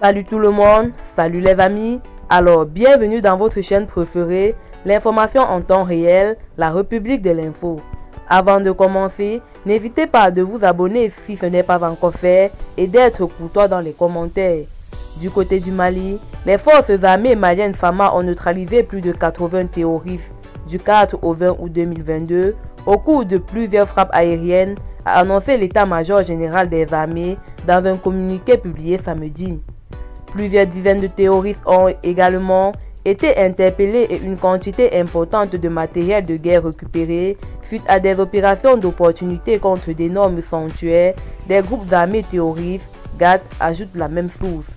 Salut tout le monde, salut les amis. Alors, bienvenue dans votre chaîne préférée, l'information en temps réel, la République de l'info. Avant de commencer, n'hésitez pas de vous abonner si ce n'est pas encore fait et d'être courtois dans les commentaires. Du côté du Mali, les forces armées maliennes FAMA ont neutralisé plus de 80 terroristes du 4 au 20 août 2022 au cours de plusieurs frappes aériennes, a annoncé l'état-major général des armées dans un communiqué publié samedi. Plusieurs dizaines de terroristes ont également été interpellés et une quantité importante de matériel de guerre récupéré suite à des opérations d'opportunité contre d'énormes sanctuaires des groupes armés terroristes, GAT ajoute la même source.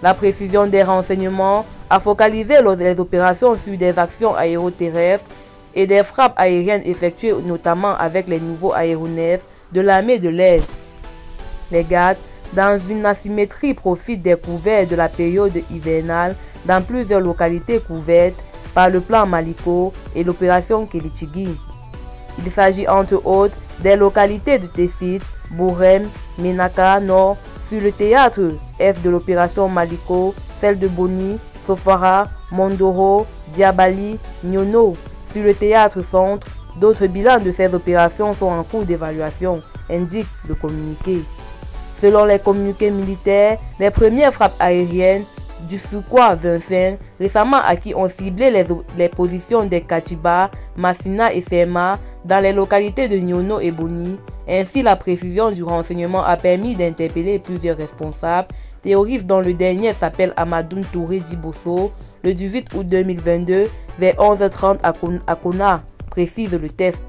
La précision des renseignements a focalisé les opérations sur des actions aéroterrestres et des frappes aériennes effectuées notamment avec les nouveaux aéronefs de l'armée de l'air. Les GAT, dans une asymétrie, profitent des couverts de la période hivernale dans plusieurs localités couvertes par le plan Maliko et l'opération Kelichigi. Il s'agit entre autres des localités de Tefit, Bourem, Menaka Nord sur le théâtre F de l'opération Maliko, celle de Boni, Sofara, Mondoro, Diabali, Nyono sur le théâtre Centre. D'autres bilans de ces opérations sont en cours d'évaluation, indique le communiqué. Selon les communiqués militaires, les premières frappes aériennes du Sukhoi 25 récemment acquis ont ciblé les positions des Katiba, Massina et Ferma dans les localités de Nyono et Boni. Ainsi, la précision du renseignement a permis d'interpeller plusieurs responsables terroristes dont le dernier s'appelle Amadoun Touré Djibosso le 18 août 2022 vers 11h30 à Kona, précise le test.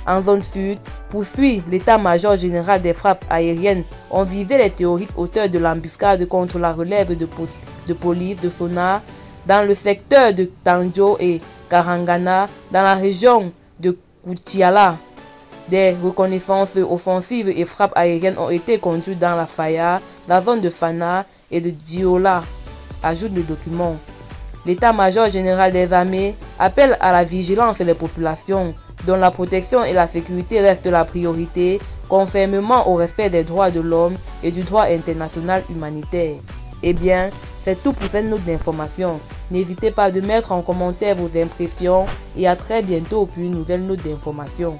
En zone sud, poursuit l'état-major général des frappes aériennes ont visé les terroristes auteurs de l'embuscade contre la relève de police de Sona dans le secteur de Tanjo et Karangana dans la région de Koutiala. Des reconnaissances offensives et frappes aériennes ont été conduites dans la Faya, la zone de Fana et de Diola, ajoute le document. L'état-major général des armées appelle à la vigilance des populations, dont la protection et la sécurité restent la priorité, conformément au respect des droits de l'homme et du droit international humanitaire. Eh bien, c'est tout pour cette note d'information. N'hésitez pas de mettre en commentaire vos impressions et à très bientôt pour une nouvelle note d'information.